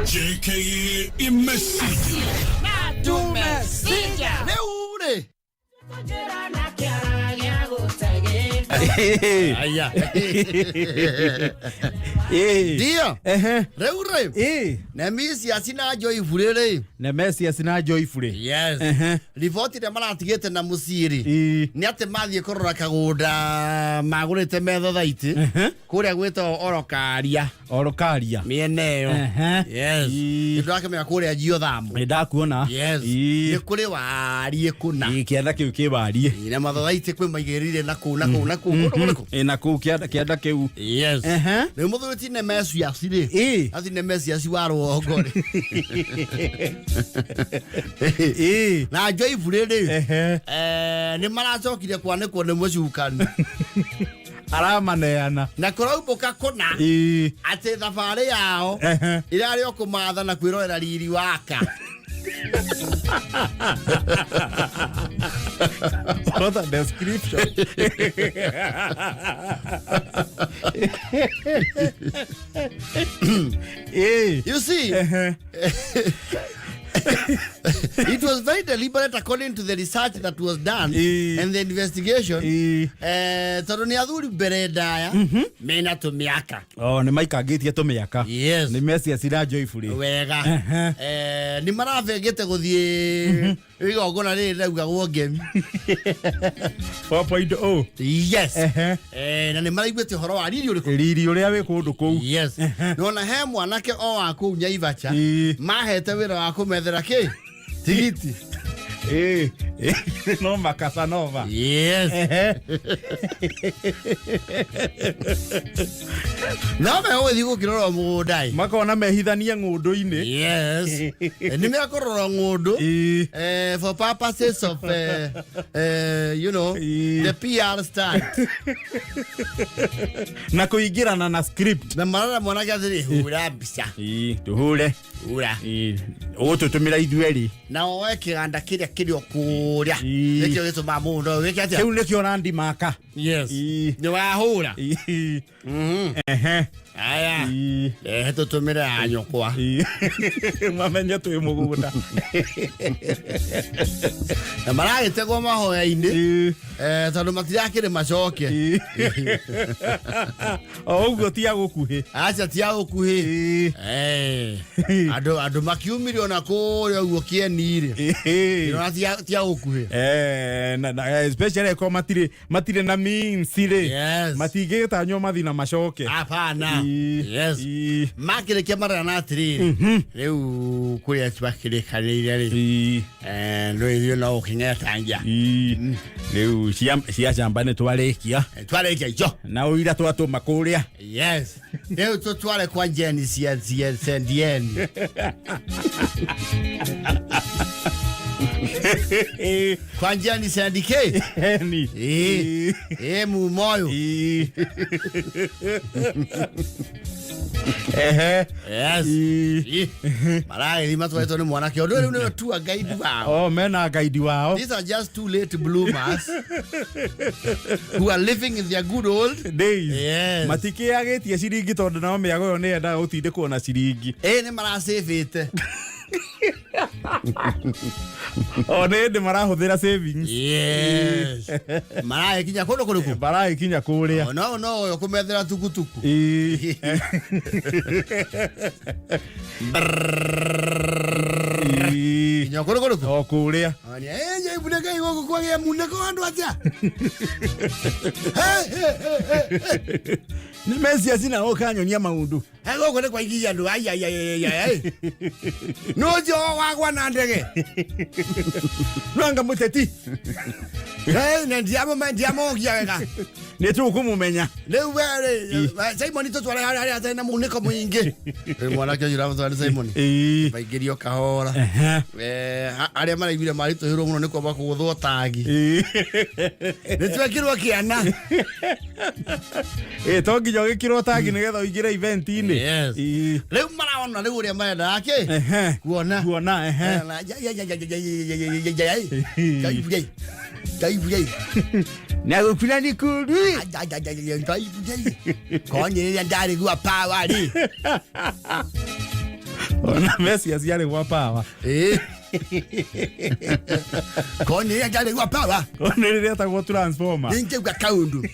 JKA imesija. Tumesija. Leure. Aya. Dio. Leure. Nemesi asina joyfulele. Nemesi asina joyfule. Yes. Rivoti de malatigete na musiri. Ni ate mathie korora kagoda magurite metho thaiti. Kuria gwito orokaria. Orokaria. Mieneo. Yes. Ndaka me kuria jio thamo. Ndakuona. Yes. Ni kuri wari kuna. Kianda kiu kibarie. Ina matho thaiti kwi maigerire na ku. Na ku kianda kiu. Yes. Ne muthuriti nemesi asire. Athi nemesi asiwaro ogore. Na joyfulele. Ni maracokire kwanekwo ni mucukani. Aramaneana na kurauboka kona ate thabari yao irari okumatha na kwirorera riri waka. What a description. You see, it was very deliberate according to the research that was done and the investigation. Tondũ nĩ athuri mbere ndaya mena tũmĩaka. Nĩ maikangitie tũmĩaka. Yes. Nĩ mesi asira joyfully. Wega. Nĩ marabengete gũthiĩ igongona rĩrĩ raugagwo Ngemi. 4.0. Yes. Na nĩ maraiguĩte ũhoro wa riri ũrĩkũ? Riri ũrĩa wĩ kũndũ kũu. Yes. Nona he mwanake o wa kũu Nyaivacha mahete wĩra wa kũmethera kĩ tigiti. No Casanova. Yes. No me ho digo kiroro mũgũndai. Makona mehithania ng'ũndũ-inĩ. Yes. Nĩ mekororo ng'ũndũ for purposes of you know the PR stunt. Na kũingĩrana na script. Na marara mwanake athiri hura mbica. Tũhũre. Hura. Ũtũtũmĩra ithuerĩ. Na oe kĩganda kĩrĩa kĩrĩ okũrĩa. Nĩkĩo gĩtũma mũndũ wĩke atĩa? Kĩu nĩkĩo randi maka. Yes. Nĩ wahũra. Aya. Tũtũmĩre ya nyũkwa. Mamenye twĩ mũgũnda. Na maragĩtegwo mahoya-inĩ. Tondũ matirakĩrĩ macoke. Ũguo ti agũkuhĩ. Aca ti agũkuhĩ. Andũ makiumire na kũrĩa ũguo kĩeni-rĩ. Ti agũkuhĩ. Especially ko matire na means-rĩ. Matingĩgĩtanywo mathi na macoke. Hapana. Yes. Makĩrĩkia marana na atĩrĩrĩ. Rĩu kũrĩa tũbakĩrĩkanĩire-rĩ. Rĩu no ũkĩng'eta nja. Rĩu ciacamba nĩ twarĩkia. Twarĩkia icio. Na ũira twatũma kũrĩa. Yes. Rĩu tũtware kwa Njeni sendieni. Kwa Njeni sendike. Mumoyo. Yes. Marai lima twaitwo nĩ mwanake ũndũ rĩu nĩ tour guide wao. Mena guide wao. These are just two late bloomers who are living in their good old days. Yes. Matikĩagĩtie ciringi tondũ nao mĩago ĩyo nĩ yendaga gũtindĩkwo na ciringi. Nĩ marasĩvĩte. Nĩ ndĩ marahũthĩra savings. Yes. Marai kinya kũndũ kũrĩkũ? Marai kinya kũrĩa. No kũmethera tukutuku. Kinya kũndũ kũrĩkũ? Kũrĩa. Ibuneka igũkũ kwagĩa muneko andũ atĩa. Nĩ mesi asina ũkanyonia maũndũ. Gũkũ nĩ kwa igia andũ ai. No jo wagwa na ndege. Nwanga mũteti. Na ndiamo giaga. Nĩ tũkũmũmenya. Rĩu were Simon tũtware harĩa atĩ na muneko mũingĩ. Mwanake ũyũ ũratwara Simon. Baingĩrio kahora. Arĩa maraiguire maritũhĩrwo mũno nĩ kwamba kũgũthwo tagi. Nĩ twekĩrwo kĩana. To nginya ũgĩkĩrwo tagi nĩgetha ũingĩre event-inĩ. Rĩu maraona rĩu ũrĩa marenda ake. Kuona. Na gũkura nĩ kũru. Konye ndarĩ gua power. Ona Messi asiale wa power. Koni ya jale wa power. Ona ile atakuwa transformer. Ninge kwa kaundu.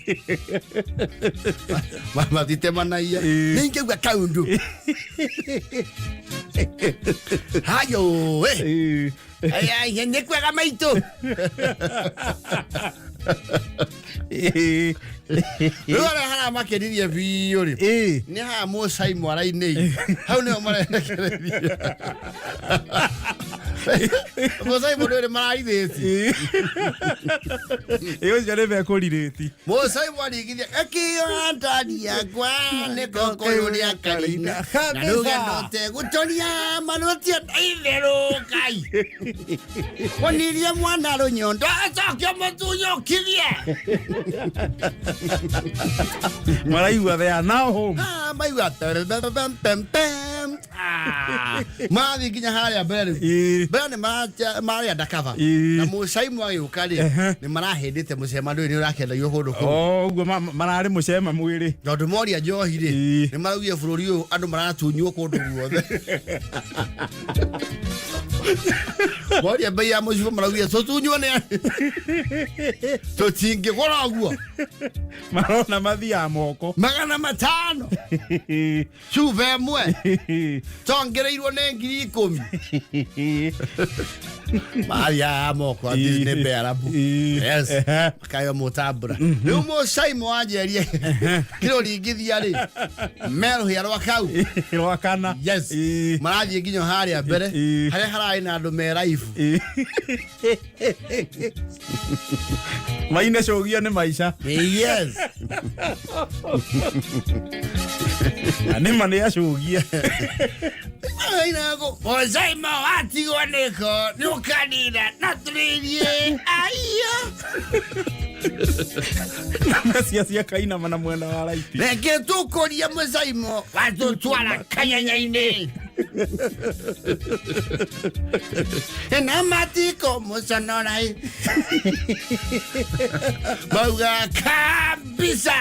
Mama ditema na iya. Ninge kwa kaundu. Hayo ay yende kwa kama ito. Ora hala makediria viori. Ni ha mo sai morai nei. Hau ne mara kereria. Mo sai mo ne mara idesi. Eu já levei colireti. Mo sai mo digia akio antani agwa ne kokoyo ya kalina. Naluga no te gutoria manotia idero kai. Woniria mwana ro nyondo atokyo mutunyo kirie. Maraigua they are now home. Maigua pem. Mathi nginya haria mbere. Mbere ni maria ndakava. Na mucai mwagĩũka rĩ nĩ marahĩndĩte mũcema ndũĩ nĩ ũrakendagio kũndũ kũu. Ũguo mararĩ mũcema mwĩrĩ. Tondũ moria njohi rĩ nĩ maraugire bũrũri ũyũ andũ maratunywo kũndũ guothe. Moria bei ya mũcibo maraugire tũtunywo nĩ tũtingĩgũra ũguo. Marona mathia moko. 500. Cuba ĩmwe. Tongereirwo nĩ 10,000. Maria moko a Disney Bearabu. Yes. Kayo mutabura. Rĩu mũcai mwanjerie. Kiro ringithia rĩ. Mero ya rwakau. Rwakana. Yes. Marathiĩ nginya harĩa mbere. Harĩa hararĩ na andũ me raifu. Maine cogia nĩ maica. Yes. Nĩma nĩ acogia. Ainago. Mũcai watigwo nĩko. Nĩũkanina na tũrĩrie. Aiyo. Messi cia kainama na mwena wa raiti. Reke tũkũria mũcai watũtwara kanyanya-inĩ. Na matiko mũconorai. Mauga kabisa.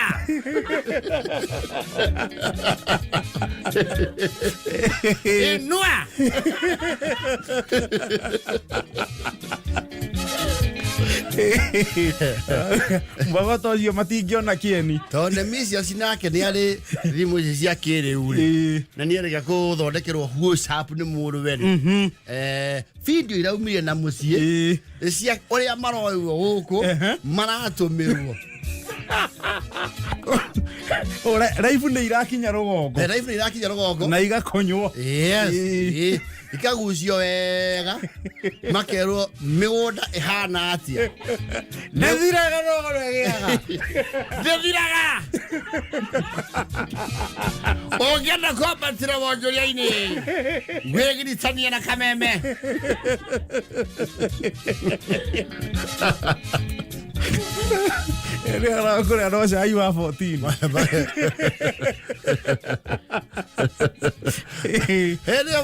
Inua. Mwagoto cio matingĩona kĩeni. Tondũ Messi cinake nĩ arĩ thimũ ici cia kĩrĩu rĩ. Na nĩ erĩga gũthondekerwo WhatsApp nĩ mũndũ weri. Video iraumire na mũciĩ cia ũrĩa maroywo gũkũ maratũmĩrwo. Raifu nĩ irakinya rũgongo. Raifu nĩ irakinya rũgongo. Na igakonywo. Yes. Ikagucio wega. Makerwo mĩgũnda ĩhana atĩa. Ndĩthiraga rũgongo rwegĩaga. Ndĩthiraga. Ũngĩenda kwambatĩra wonjoria-inĩ. Gwĩgiritania na kameme. Era kũrĩa no cai wa 14. Hende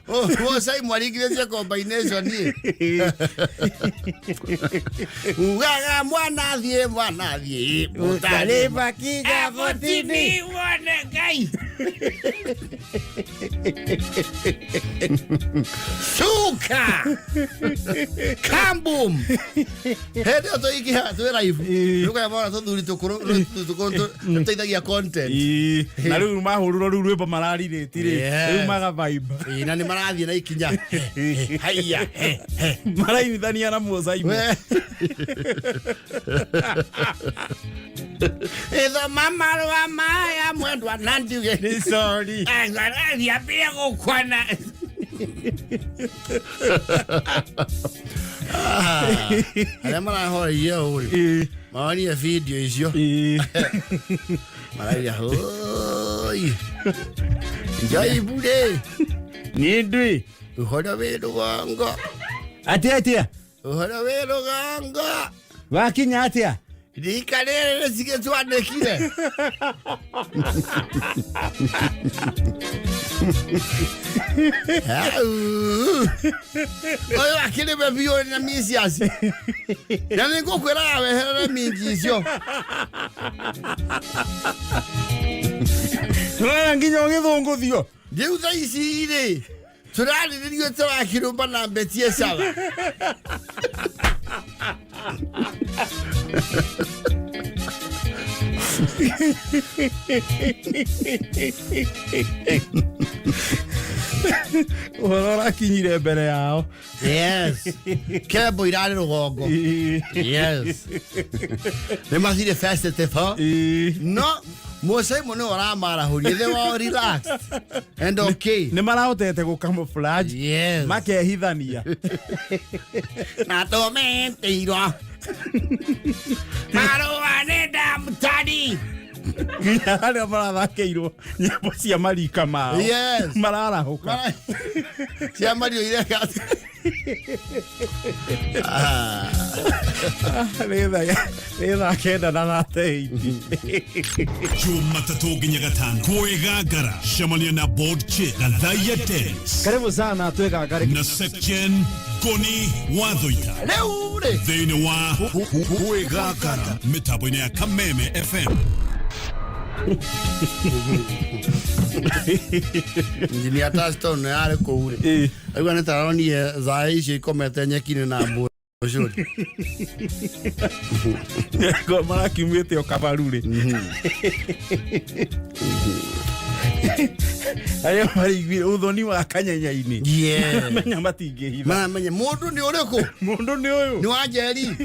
mũcai mwaringithĩtie combination ugaga mwanathiĩ mũtarĩ makinya 14 wone Ngai. Suka Kambum. Hende tũikia twĩ raifu. Rũkaya mwana tũthuri tũteithagia content. Na rĩu mahũrũrwo rĩu rwĩmbo mararirĩti rĩ. Rĩu maga vibe. Na nĩ marathiĩ na ikinya. Haiya. Marainithania na mũcai. Itho mamarũa maya mwendwa na ndiuge nĩ sorry. Thiambire gũkwana. Arĩa marahoreire ũrĩ maonie video icio mararia hoi njai bure nĩ ndũĩ ũhoro wĩ rũgongo atĩa ũhoro wĩ rũgongo wakinya atĩa rika rĩrĩ rĩcigĩtwandĩkire ũyũ akĩrĩme biũ na misiasi na nĩ ngũkwĩraga weherere minji icio Rora nginyo githunguthio. Ndiu tha ici ri. Turariririo twa kirumba na betie sawa. Rora kinyire mbere yao. Yes. Kebo irare rugongo. Yes. They must be the fastest ever. No. Mosai mono oramara huri. They were relaxed. And okay. Ne marahotete go camouflage. Yes. Makehithania. Na tomente iro. Maro aneda mtadi. Ngare marathakeirwo nyimbo cia marika mao. Yes. Mararahuka. Cia mario ire gas. Retha kenda na rateiti. Jumatatu nginya gatano kwegagara shamania na board chair Gathaiya Dennis. Karibu sana twegagare Na section Ngoni wathuita. Leure. Thini wa kwegagara mitambo-ini ya Kameme FM. Engineer Taston na yare ko ure. Agora neta roni zai shi komete nyekine na mbo. Shuri. Go marakimete o kabarure. Ayo mari uthoni wa kanyanya-ini. Yeah. Menya matingihitha. Menya mundu ni uriku? Mundu ni uyu. Ni wa Njeri.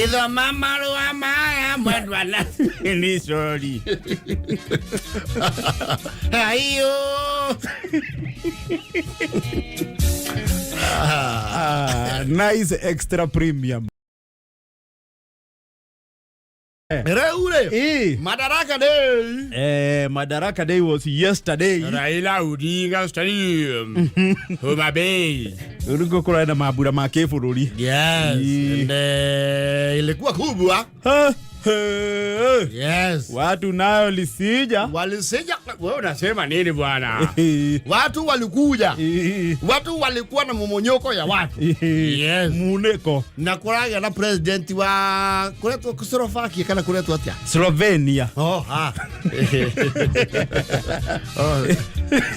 Ido mama ruwa maya mwendwa na. Ni sorry. Ayo. Nice extra premium. Reure. Madaraka Day. Madaraka Day was yesterday. Raila Odinga Stadium. Homabay. Urugo kuraenda mabura ma kibururi. Yes. And ilikuwa kubwa. Yes. Watu nayo lisija. Walisija. Wewe unasema nini bwana? Watu walikuja. Watu walikuwa na momonyoko ya watu. Yes. Muneko. Na kuraga na president wa kuletwa Slovakia kana kuletwa atia? Slovenia. Oh, ha.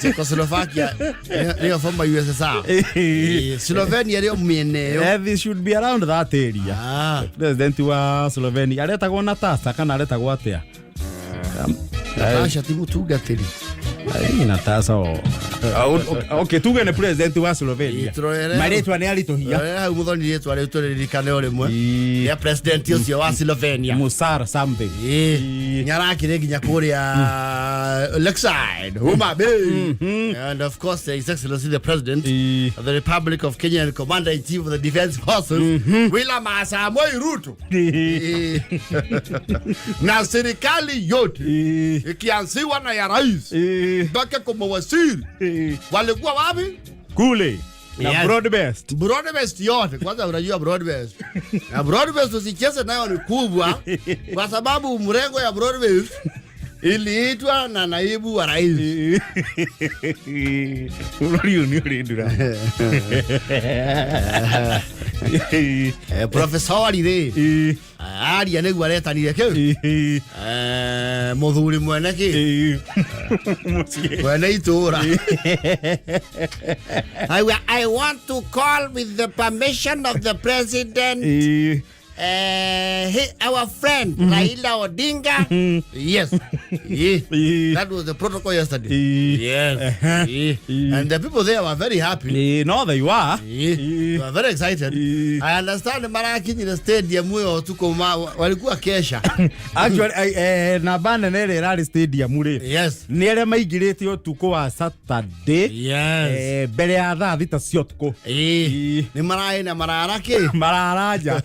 Czechoslovakia ndio former USSR. Slovenia ndio mieneo. This should be around that area. President wa Slovenia aletagwo na tasa kana aletagwo atia? Asha timu tugatiri. Ina tasa o. Okay, tuge ne president wa Slovenia. Maretwa ne alitohia. Muthoni yetu alitoririkane ole mwe. Ya president ucio wa Slovenia. Musar something. Nyarakire ginya kuria Lakeside, Homabay. And of course His Excellency the President of the Republic of Kenya and Commander-in-Chief of the Defense Forces, William Samoei Ruto. Na serikali yote ikianziwa na ya rais mpaka kwa mawaziri walikuwa wapi? Kule. Na broad-based. Broad-based yote. Kwanza unajua broad-based. Na broad-based usicheze nayo ni kubwa kwa sababu mrengo ya broad-based iliitwa na naibu wa rais. Unadura. Professori re. Aria niguo aretanire kiu. Muthuri mwene ki. Mwene itura. I want to call with the permission of the president. Our friend Raila Odinga. Yes. That was the protocol yesterday. Yes. And the people there were very happy. No, they were. They were very excited. I understand Maraki in the stadium walikuwa kesha. Actually, na bana nere rally stadium ri. Yes. Nere maigirite utuko wa Saturday. Yes. Mbere ya thaa thita cia utuko. Ni marai na mararaki. Mararaja.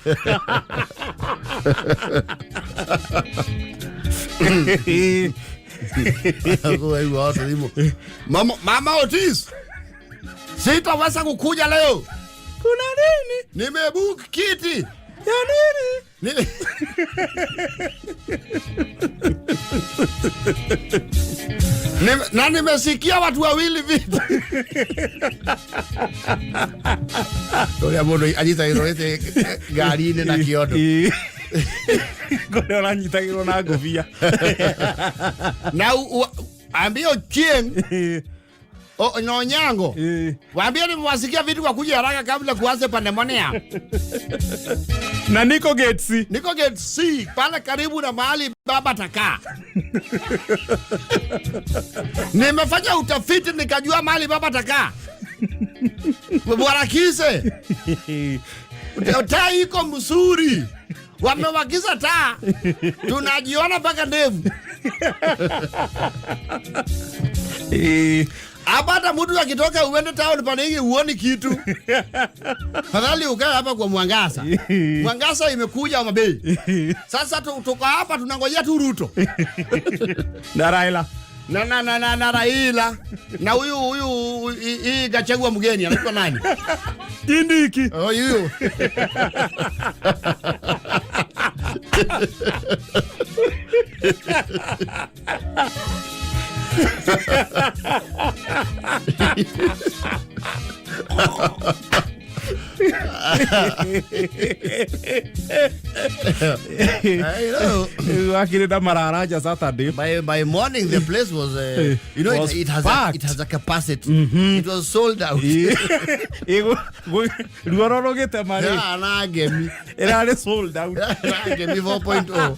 Mama Otis, sitaweza kukuja leo. Kuna nini? Nimebook kiti. Ya nini? Na nimesikia watu wawili vitu. Kwa modo ajita irorete gari na kiodo. Kore oranyitagirwo na ngobia. Na ambia Ochieng no Nyango. Waambie nimewasikia vitu kwa kuja haraka kabla kuanza pandemonium. Na niko gate C pale karibu na mahali baba takaa. Nimefanya utafiti nikajua mahali baba takaa. Bwarakise. Taa iko mzuri. Wamewagiza taa. Tunajiona mpaka ndevu. Hata mtu akitoka uende town panenge uone kitu. Fadhali ukae hapa kwa Mwangaza. Mwangaza imekuja Homabay. Sasa tuko hapa tunangojea tu Ruto. Na Raila. Na Raila. Na huyu hii Gachagua mgeni anaitwa nani? Kindiki. Oh, huyu. Saturday. By morning the place was it has a capacity. It was sold out. Ngemi. It sold out. Ngemi 4.0.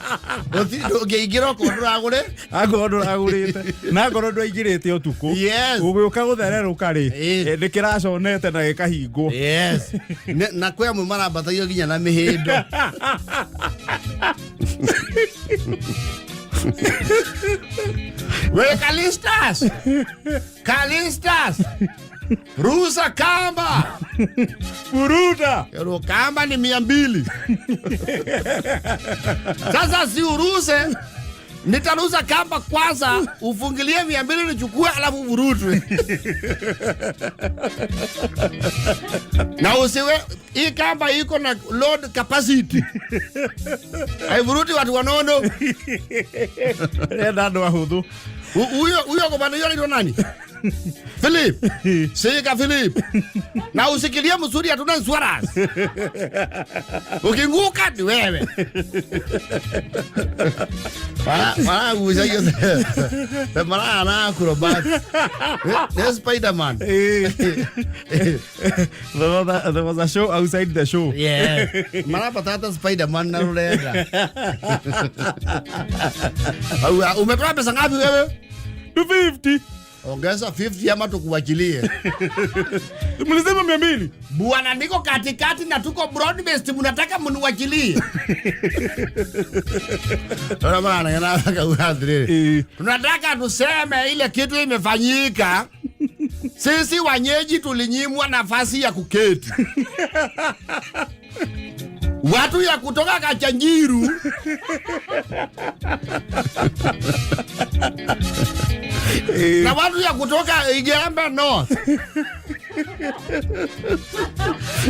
Othiro kodra agure. Na kodra igirete otuko. Yes. Uguka guthererũka ri. Ndikiraconete na gikahingo. Yes. Na kwa mumara batayo ginya na mihindo. We Kalistas. Rusa kamba. Buruda. Yaro kamba ni 200. Sasa si uruse. Nitarusa kamba kwanza, ufungilie 200 nichukue alafu vurutwe. Na usiwe hii kamba iko na load capacity. Haivuruti watu wanono. Ndio wahudhu. Huyo kwa bana yule nani? Philip. Sika Philip. Na usikilie mzuri hatuna insurance. Ukinguka ni wewe. Uzayo. Mara ana acrobat. There's Spider-Man. There was a show outside the show. Yeah. Mara patata Spider-Man na rulenda. Umetoa pesa ngapi wewe? 250. Ongeza 50 ama tukuwachilie. Mlisema 200. Bwana niko katikati na tuko broad based mnataka mniwachilie. Ona bana yanataka uadhiri. Tunataka tuseme ile kitu imefanyika. Sisi wanyeji tulinyimwa nafasi ya kuketi. Watu ya kutoka Kachanjiru na watu ya kutoka Igembe North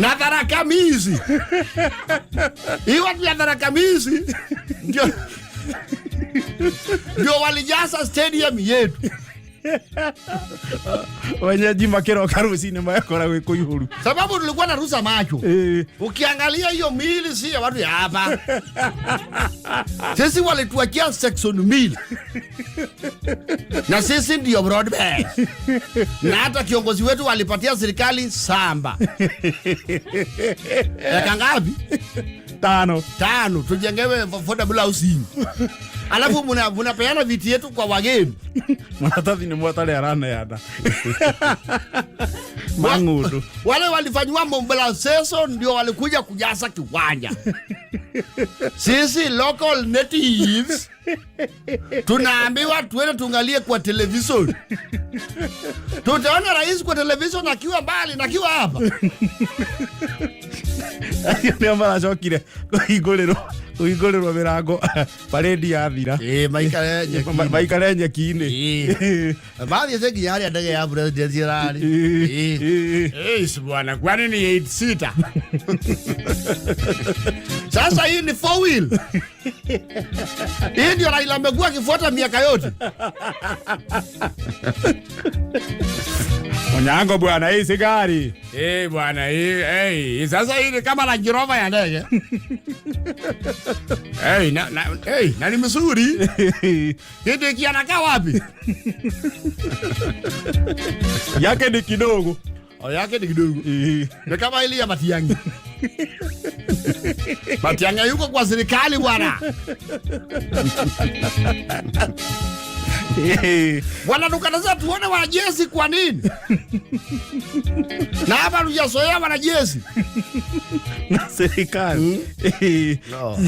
na Tharakamizi. Hii watu ya Tharakamizi ndio walijaza stadium yetu. Wenyeji makero karusini mayakora weko yuhuru. Sababu tulikuwa na rusa macho. Ukiangalia hiyo mili si ya watu ya hapa. Sisi walituachia section mili. Na sisi ndio broad base. Na hata kiongozi wetu walipatia serikali samba. Ya ngapi? 5 tujengewe affordable housing. Alafu munapeana viti yetu kwa wageni. Mwanatathi ni mwatale arana yada. Mangudu. Wale walifanywa mobilization ndio walikuja kujaza kiwanja. Sisi local natives tunaambiwa tuende tuangalie kwa television. Tutaona rais kwa television akiwa mbali na akiwa hapa. Ni ambara shokire kuigorero mirango paredi yathira. Maikare nyeki-ini. Baadhi ya gari ya ndege ya president irari. Bwana kwani ni 8 seater? Sasa hii ni 4 wheel. Hii ndio Raila amekuwa akifuata miaka yote. Onyango bwana, hii si gari. Bwana, sasa hii kama la Jirova ya ndege. Na ni mzuri. Kitu kianakaa wapi? Yake ni kidogo. Yake ni kidogo. Ni kama ile ya Matiang'i. Matiang'i yuko kwa serikali bwana. Bwana tukataza tuone wanajeshi kwa nini? Na hapa tujazoea wanajeshi. Na serikali. No.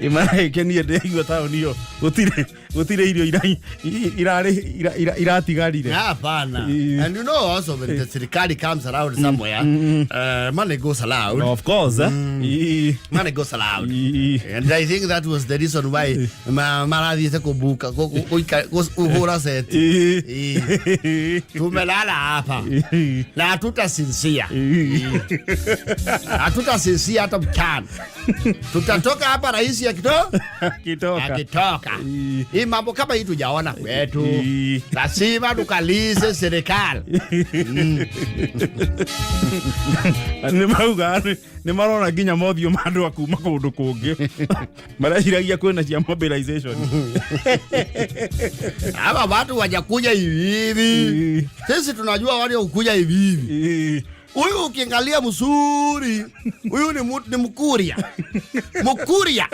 Imana kenia ndego tao niyo. Gutire irio iratigarire. Hapana. And you know also when the serikali comes around somewhere, money goes allowed. Of course, money goes allowed. And I think that was the reason why Maradhi se kubuka kuhura seti. Tumelala hapa. Na hatutasisia. Hatutasisia hata mchana. Tutatoka hapa rais akitoka. Hii mambo kama hii tujaona kwetu. Lazima tukalize serikali. Ni marona ginya mothio mandu akuma kundu kungi. Marashiragia kwena cia mobilization. Hapa watu wajakuja hivi. Sisi tunajua wale ukuja hivi. Huyu ukiangalia mzuri, huyu ni Mkuria. Mkuria.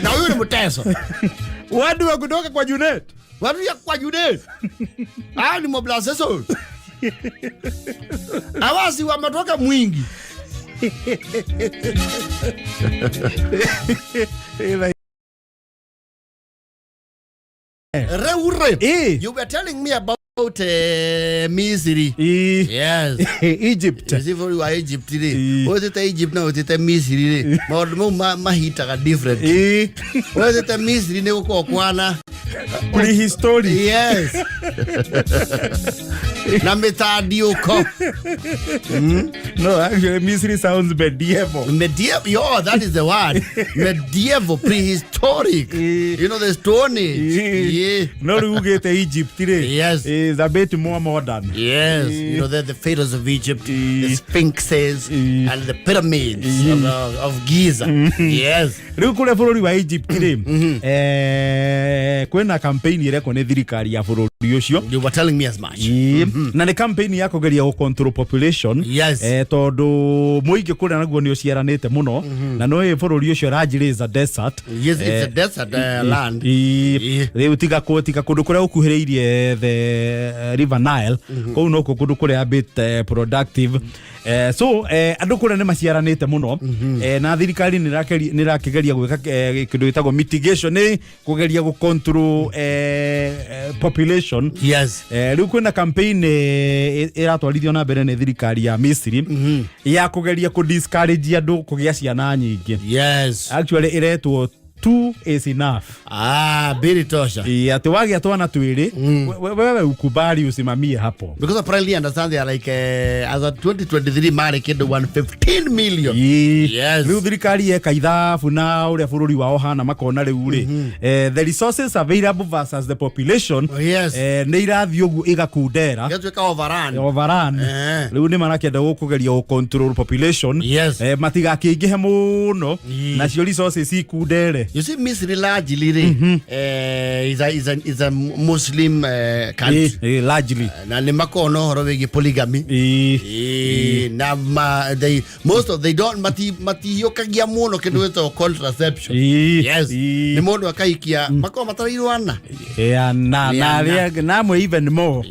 Na huyu ni Mteso. Watu wa kutoka kwa Junet. Watu ya kwa Junet. Ni mobilization. Awasi wametoka Mwingi. You were telling me about Misri. Yes. Egypt. You see for you Egypt. What is Egypt now? What is Misri? Mahita different. What is Misri? Ne uko kwana. Prehistory. Yes. Na metadioko. No, actually Misri sounds medieval. Medieval, that is the word. Medieval, prehistoric. You know the Stone Age. No, you get Egypt today. Yes. Is a bit more modern. Yes. You know the pharaohs of Egypt, the sphinxes, and the pyramids of Giza. Yes. Kule bururi wa Egypt today. Kwena campaign ireko ne thirikari ya bururi ucio. You were telling me as much. Na ne campaign ya kugeria go control population. Yes. Tondu muingi kule naguo ni uciaranite muno na no bururi ucio rajire is a desert. Yes, it's a desert land. They utiga kundu kuria ukuhiriirie the River Nile. Kou no kundu kuria a bit productive. So andu kule ne maciaranite muno. Na thirikari ni rakigeria gwika kindu gitagwo mitigation ni kugeria go control population. Yes. Riu kwina campaign iratwarithio na mbere ni thirikari ya Misri ya kugeria ku discourage andu kugia ciana nyingi. Yes. Actually iretwo two is enough. Bili tosha. Ati wagia twana twiri wewe ukubali usimamie hapo. Because apparently understand they are like as a 2023 market kid 115 million. Yes. Riu thirikari eka ithabu na uria bururi wao hana makona riu ri. The resources available versus the population. Yes. Ni irathi ugu igakundera. Yatuika overrun. Riu ni marakenda gukugeria go control population. Yes. Matigakingihe muno na cio resources ikundere. You see, Misri largely is a Muslim country. Largely. Na ni makono horo wegi polygamy. Na they don't mati yokagia muno kindu weto contraception. Yes. Ni modu akaikia mako matariruana. Na mwe even more.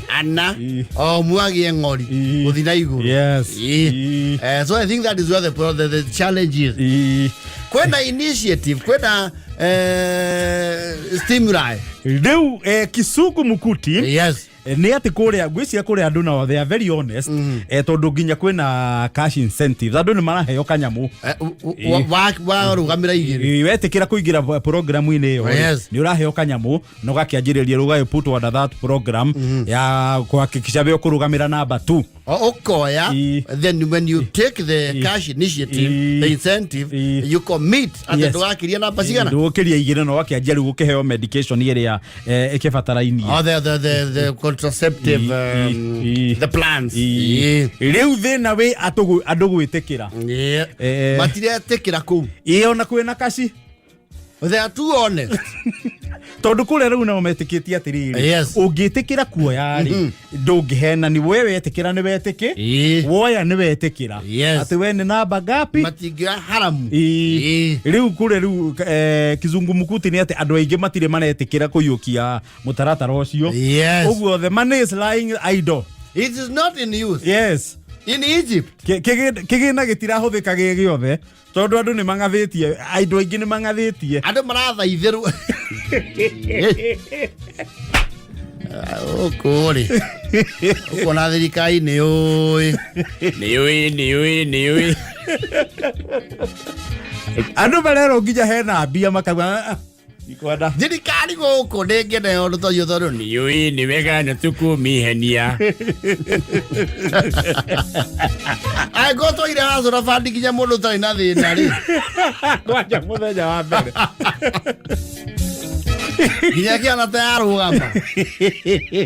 Anna muagi ngori uthina iguru. Yes. So I think that is where the challenge is. Kwenda initiative, kwenda stimuli. Leo Kisuku Mukuti. Yes. nĩ atĩ kũrĩa ngwĩciria kũrĩa andũ nao they are very honest tondũ nginya kwĩna cash incentives andũ nĩ maraheo kanyamũ warũgamĩra igĩrĩ wetĩkĩra kũingĩra programu-inĩ ĩyo nĩ ũraheo kanyamũ na ũgakĩanjĩrĩria rũgaĩ put under that program ya kuhakikisha we ũkũrũgamĩra number 2 ukoya then when you take the cash initiative the incentive you commit at the ndũgakĩria namba cigana ndũgũkĩria igĩrĩ na ũgakĩanjia rĩu gũkĩheo medication ĩrĩa ĩkĩbatarainie the contraceptive the plans rĩu thĩna wĩ andũ gwĩtĩkĩra matiretĩkĩra kũu ona kwĩna kaci they are too honest tondu kule rĩu nao metĩkĩtie atĩrĩrĩ ũngĩtĩkĩra kuoya rĩ ndũngĩhena ni wewe wetĩkĩra ni wetĩkĩ woya ni wetĩkĩra atĩ we ni namba ngapi matingira haramu rĩu kule rĩu kizungumukuti ni atĩ andũ aingĩ matirĩ maretĩkĩra kũiyũkia mũtaratara ũcio ũguo the money is lying idle. It is not in use. Yes. In Egypt. Kĩgĩna gĩtirahũthĩka gĩ gĩothe tondũ andũ nĩ mangathĩtie andũ aingĩ nĩ mangathĩtie andũ marathaithĩrwo kũrĩ ũkona thirikari nĩ ũĩ andũ marerwo nginya hena mbia makauga ikwenda thirikari gũkũ ndĩngĩne ũndũ tondũ tondũ nĩ ũĩ nĩ wega na tũkũmĩhenia gũtũire hacũra bandi nginya mũndũ ũtarĩ na thĩna rĩ kwanja mũthenya wa mbere nginya kĩana ta yarũgama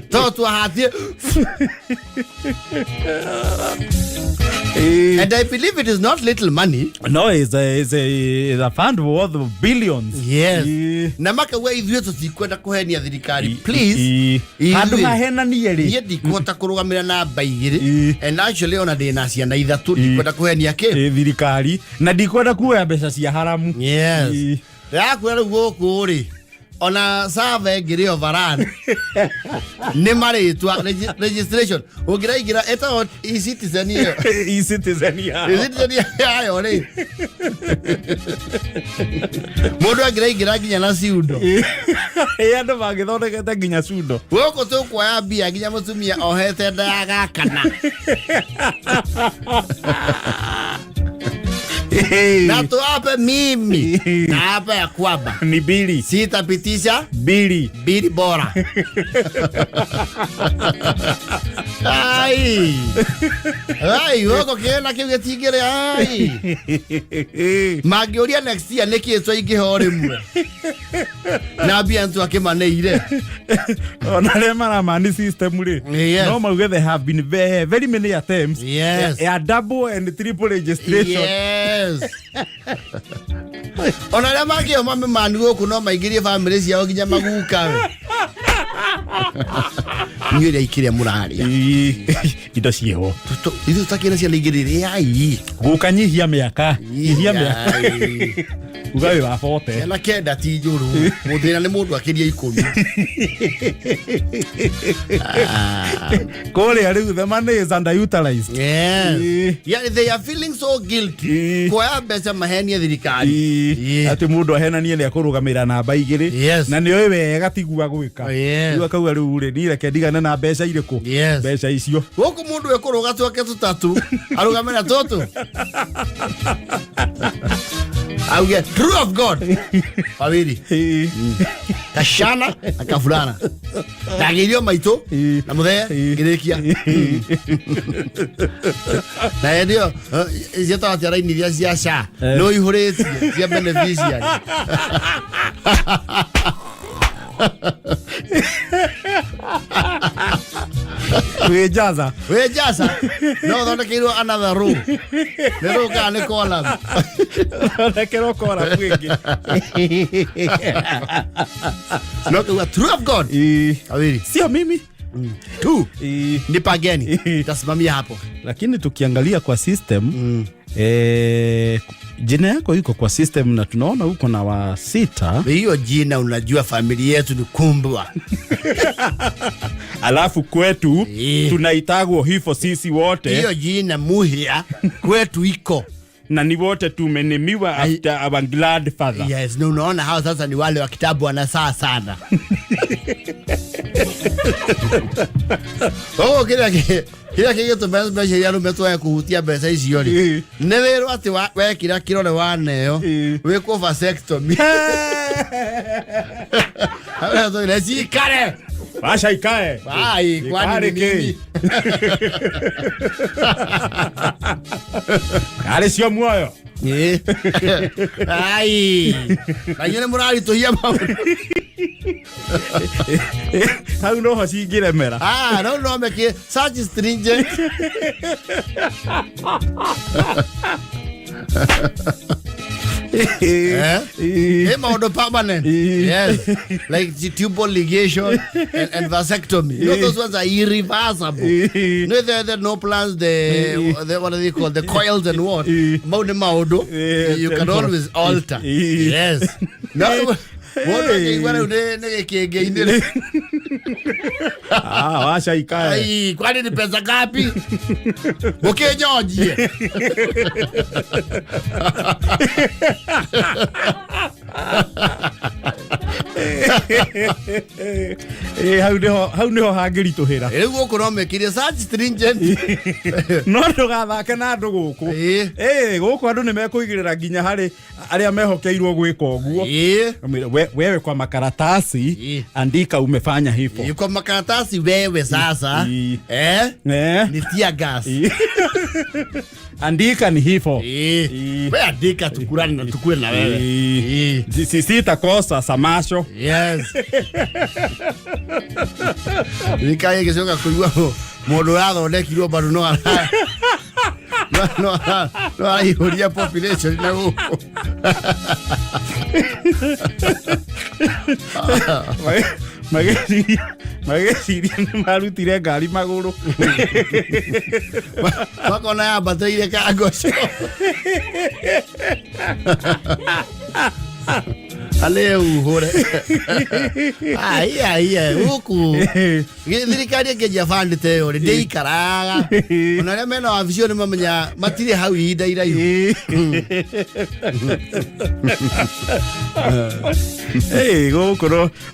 to twahatie and I believe it is not little money. No, it's a fund worth of billions. Yes. Na makauga ithuĩ tũtikwenda kũhenia thirikari. Please. Handũ hahenanie rĩ. Niĩ ndikwenda kũrũgamĩra namba igĩrĩ. And actually ona ndĩna ciana ithatũ ndikwenda kũhenia kĩ? Thirikari. Na ndikwenda kuoya mbeca cia haramu. Yes. Yakwĩra rĩu gũkũ rĩ. Ona save ngiri overrun nĩ marĩtwa registration ũngĩraingĩra etagwo e-citizen ĩyo e-citizen yayo rĩ mũndũ angĩraingĩra nginya na ciundo andũ magĩthondekete nginya ciundo gũkũ tũkuoya mbia nginya mũtumia ohete nda ya gakana na tuwape mimi na hapa ya kwamba ni bili sitapitisha bili bora ai woko kena kiu getigire ai magĩũria next year nĩkĩ twaingĩho rĩmwe na mbia ntu akĩmaneire ona rĩa maramani system rĩ no mauge they have been very many attempts ya double and triple registration ona rĩa magĩo mamemani gũkũ no maingĩrie family ciao nginya magukawe niĩ rĩa ikĩrĩa mũraria indo ciĩho ithu takĩna ciana igĩrĩrĩ ai gũkanyihia mĩaka ugawe wa 40 na kenda ti njũru mũthĩna nĩ mũndũ akĩria 10 kũrĩa rĩu the money is underutilized. Yeah, they are feeling so guilty kuoya mbeca mahenia thirikari atĩ mũndũ ahenanie nĩ akũrũgamĩra namba igĩrĩ na nĩ oĩ wega tigua gwĩka rĩu akauga rĩu rĩ niĩ reke ndigane na mbeca irĩkũ mbeca icio gũkũ mũndũ ekũrũga twake tũtatũ arũgamĩra tũtũ auge true of God wawili kashana akafulana ndagĩrio maitũ na mũthee ngĩrĩkia na ndio ciatwa cia raini iria cia SHA no ihũrĩtie cia beneficiary wejaza no thondekeirwo another row nĩ row kana nĩ column thondekerwo column ĩngĩ no tuwa true of God awili sio mimi tu nipageni tasimamia hapo lakini tukiangalia kwa system jina yako iko kwa system na tunaona uko na wa 6 hiyo jina unajua familia yetu ni kumbwa alafu kwetu tunaitagwo hivyo sisi wote hiyo jina muhia kwetu iko na ni wote tumenemiwa after our glad father. Yes, no unaona hao sasa ni wale wa kitabu wanasaa sana Oh, kira kige to best mbeca iria rumetwo ya kuhutia mbeca icio ri nĩ wĩrwo atĩ wekira kĩrore waneo wĩkwo vasectomy na cikare Basha ikae. Ai, kwani nini? Kale sio muoyo. Ai. Kanyene murari to hiya maundu. Hau no hacingire mera. No meke such stringent. Maundu permanent. Yes. Like the tubal ligation and vasectomy. You know, those ones are irreversible. No, there no plans, the what do they call, the coils and what? Maundu. You can always alter. Yes. No. Washa ikae. Ai, kwani ni pesa ngapi? Ukinyojie. Hau niho hangĩritũhĩra. Rĩu gũkũ no mekire such stringent. No ndũgathake na andũ gũkũ. Gũkũ andũ nĩ mekũigĩrĩra nginya harĩ arĩa mehokeirwo gwĩka ũguo. Wewe kwa makaratasi andika umefanya hivyo. Kwa makaratasi wewe sasa ni tia gas. Andika ni hivyo. Wewe andika tukurani na tukue na wewe. Sitakosa samasho. Yes. Nikaye kisoka kujua modo yao ndekirwo bado no aihuria population na huko. Mageciria nĩ marutire ngari magũrũ. Makona ya bateire kagoco. Ale uhore. Ai, huku. Thirikari ĩkĩnjia bandĩte yo ndĩikaraga. Ona arĩa mena wabici nĩ mamenya matirĩ hau ihinda iraihu.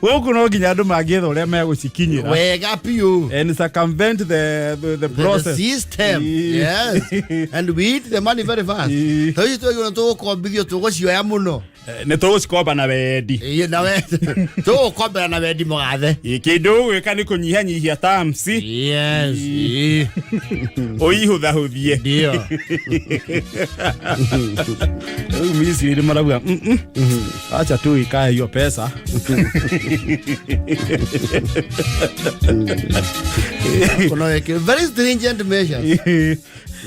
Gũkũ no nginya andũ mangĩetha ũrĩa megũcikinyĩra. Wega piũ. And circumvent the process. The system. Yes. And we eat the money very fast. Tũi tũigũra tũgũkombithio tũgũcioya mũno. Nĩ tũgũcikomba na wendi. Na wendi. Tũgũkombera na wendi mũgathe. Kĩndũ gwĩka nĩ kũnyihanyihia terms. Yes. Ũihũthahũthie. Ndio. Rĩu Misiri nĩ marauga acha tu ikae hiyo pesa. Kuna very stringent measures.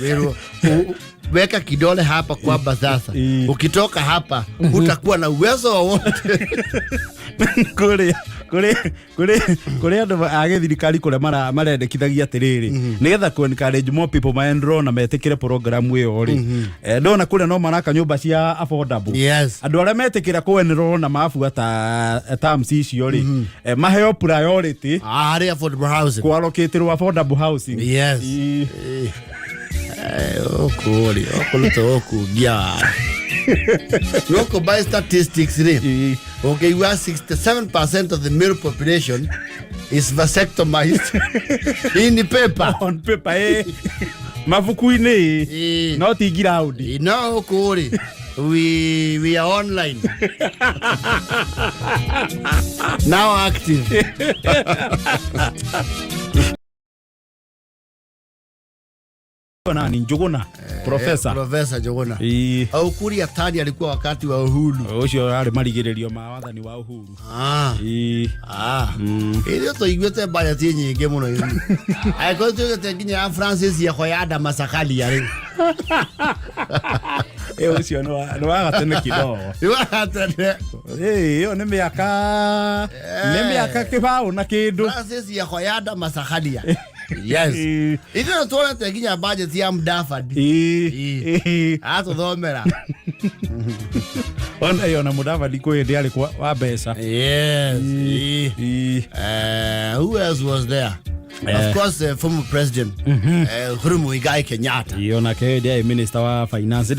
Wewe weka kidole hapa kwamba sasa ukitoka hapa utakuwa na uwezo wowote. Kuri andu age thirikari kure marendekithagia atiriri nigetha ku encourage more people maenro na metikire program iyo ri ndona kure no maraka nyumba cia affordable. Yes. Andu aria metikira ku enro na mafuata terms icio ri maheo priority ari affordable housing ku allocate affordable housing. Yes. Okuri okugia. Look by statistics okay, you are 67% of the male population is vasectomized in the paper. On paper mavukuini not ground. No, okuri. We are online. Now active. Ni Njuguna Professor Njuguna. Au Kuria tani alikuwa wakati wa uhuru. Ucio ari marigiririo ma wathani wa uhuru. Ile to igwete baya tie nyinge muno hivi. Ai ko to te nginya Francis ya khoyada masakali yari. Ucio no wagatene kidogo. Wagatene. Yo nĩ mĩaka kĩbao na kĩndũ. Francis ya khoyada masakali ya. Yes. Ito tuona teginya budget ya Mudavadi. Ato thomera. Ona yona Mudavadi ko ndi ari kwa wa mbeca. Yes. Who else was there? Of course, former President Uhuru Kenyatta. Yona ke minister wa finance,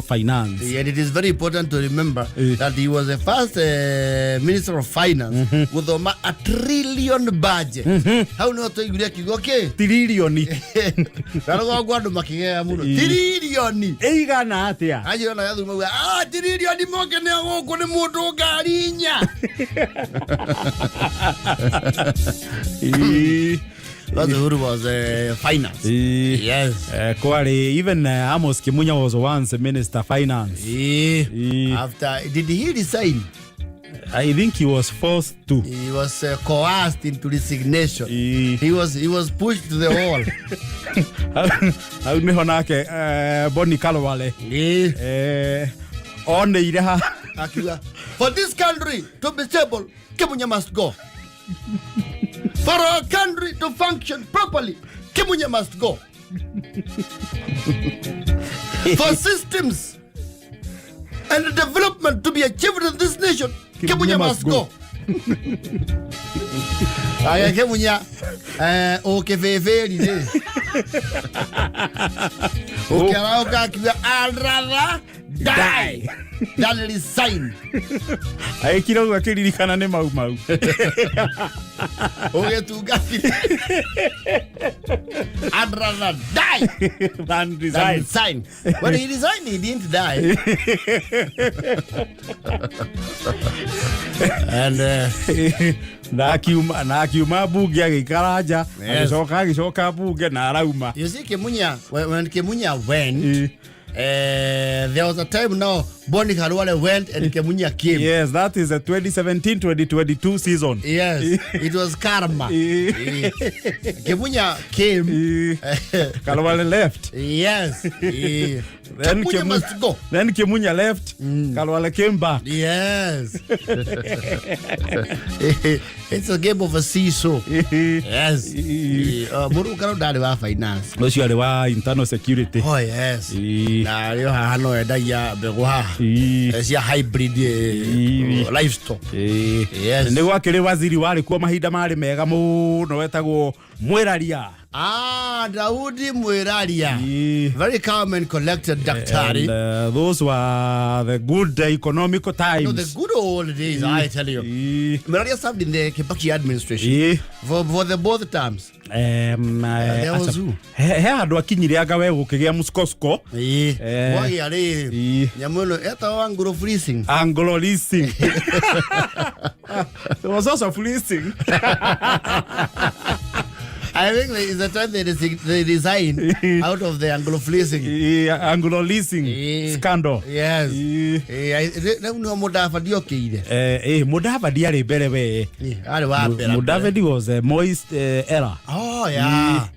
finance. And it is very important to remember that he was the first Minister of Finance with a $1 trillion budget. How not to you okay? Trillion. Trillion. Eiga na atia. Ayo na yadu mwa trillion moke ne ngo ne moto garinya. But Uhuru was finance. Yes. Even Amos Kimunya was once a minister of finance. After, did he resign? I think he was forced to. He was coerced into resignation. He was pushed to the wall. How me honake Boni Kalwale. On the Iraha. For this country to be stable, Kimunya must go. For our country to function properly, Kimunya must go. For systems and development to be achieved in this nation, Kimunya must go. Aya Kimunya, okay, very. Okay, I'd rather die than resign. I kilo wakili kana ne mau. Okay, to I'd rather die than resign. When he resigned, he didn't die. And na kiuma buge agikaraja agicoka buge na arauma. You see Kimunya, when Kimunya went, there was a time now Boni Khalwale went and Kimunya came. Yes, that is a 2017-2022 season. Yes, it was karma. Kimunya came. Khalwale left. Yes. Then Kimunya must go. Then Kimunya left. Khalwale came back. Yes. It's a game of a seesaw. Yes. Muru karo dali wa finance. No sure wa internal security. Oh yes. Na yo hano eda ya begwa. It's a hybrid livestock. Yes. Ni wakire waziri wari kwa mahinda mari mega muno wetagwo Mweraria. Daudi Mweraria. Very calm and collected Daktari. And those were the good economic times. No, the good old days, I tell you. Mweraria served in the Kibaki administration for the both terms. There was who? He andu akinyire agawe gukigia muskosko. Wagi ari. Nyamuno eta Anglo freezing. Anglo leasing. There was also fleecing. I think it's the time they resign out of the Anglo leasing. Anglo leasing scandal. Yes. No Mudavadi okay. Mudavadi are berewe. Mudavadi was a moist era. Oh yeah.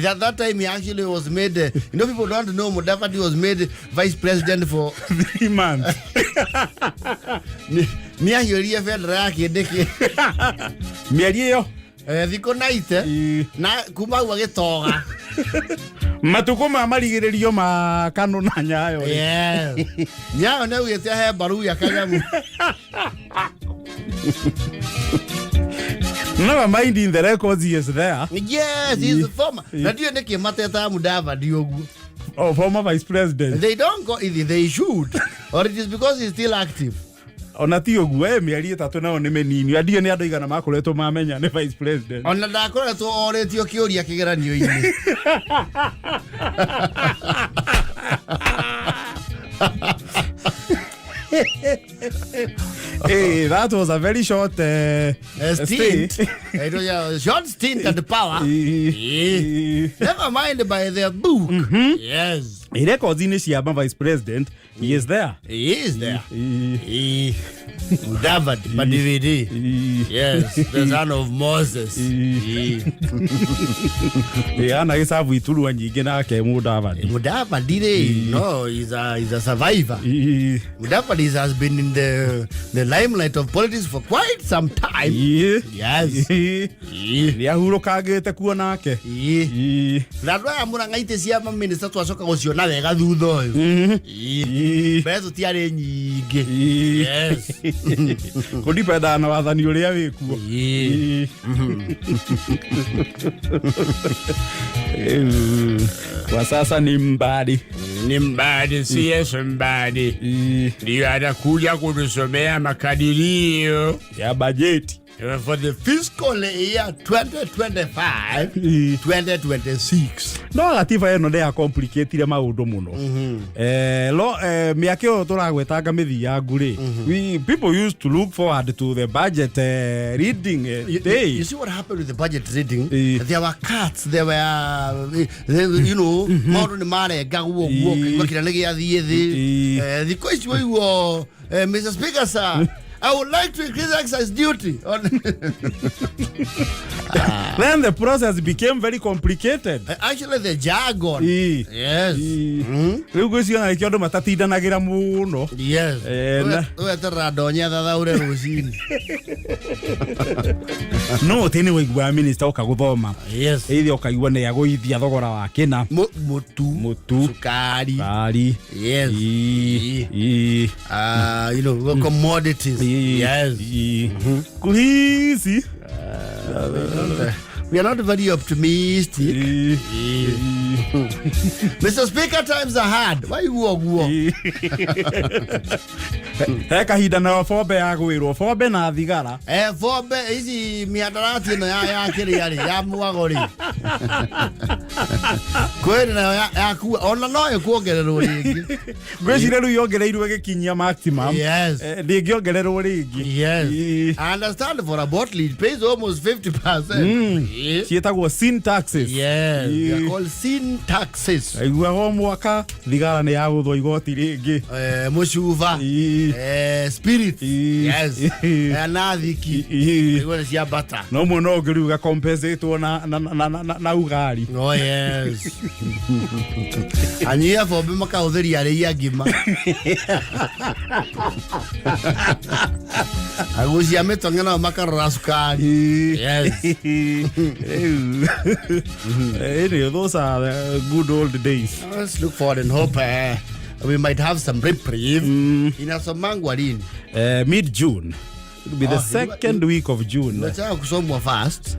At that time he actually was made. People don't know Mudavadi was made vice president for 3 months. Mia hiyo fedra kideke. Miario. Thiko naite na kuma gwagitoga matuko marigiririo ma kanu na nyayo. Yes. Nyayo ne ugete he baru ya kanyamu. Never mind in the records he is there. Yes, he's the former. Radio neki mateta Mudavadi ogu. Oh, former vice president. They don't go either. They should. Or it is because he's still active. Ona ti ogu mieri 3 nao ni menini adio ni andu igana makoretwo mamenya ni vice president. Ona ndakoretwo oretio kiuria kigeranio-ini. Hey, that was a very short stint. Short stint at the power. Never mind by their book. Yes. He records in his vice president. He is there. He is there. David Madividi. Yes, the son of Moses. Ana isavu itulu nyingi nake Mudavadi. No, he's a survivor. Mudavadi has been in the limelight of politics for quite some time. Yes. Yahuro kagete kuonake. That's why I'm going to say minister to Asoka was your wega thutha uyu mbeca tiarĩ nyingĩ yes kudipenda na wathani uria wikuo kwa sasa ni mbadi CS mbadi ndio atakuja kutusomea makadirio ya bajeti for the fiscal year 2025-2026. No gatiba eno ndia complicate maundu muno. Miake yo turagwetanga mithia nguri. We people used to look forward to the budget reading day. You see what happened with the budget reading? There were cuts, there were you know, maundu ni marenga guo kira nigi athie thi. The question was Mr. Speaker sir, I would like to increase excise duty. Then the process became very complicated. Actually, the jargon. Yes. Rugo cio na kiondo matatindanagira muno. Yes. We taradonya thada ure rucini. No, tene waigua minister okaguthoma. Yes. Ithi okaigua ne aguithia thogora wa kina. Mutu. Sukari. Yes. You know, commodities. Yes. Kuhisi. We are not very optimistic. Mr. Speaker, times are hard. Why you walk? Heka hida na fobe ya gwirwo fobe na thigara. Fobe ici miadarati no ya kiri ya mwagori. Kweli na ya ku ona no ikuongererwo ringi. Gwicire ru yongereirwe gikinyia maximum. Yes. Ndingiongererwo ringi. Yes. I understand for a bottle it pays almost 50%. Cietagwo sin taxes. Yes. They are called sin taxes. Aigua ho mwaka thigara ni ya guthwo igoti ringi. Mushuva. Spirit. Yes. Nathiki. Igore cia bata. No muno ngiruga compensate na ugari. Oh yes. Anyia fobe makahuthiria ria ngima. Agucia mitongena makarora sukari. Yes. Those are the good old days. Let's look forward and hope we might have some reprieve. Inasomangwa mid-June. It will be the second week of June. Nataka kusomwa fast.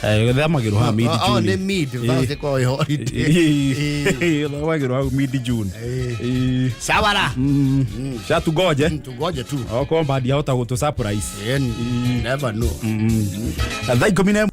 Thamagiru ha mid-June. Oh, ne mid. Vase kwa holiday. Thamagiru ha mid-June. Sawara. Sha tugoje. Tugoje tu. Okomba dia hota gutu surprise. Never know. Thai komine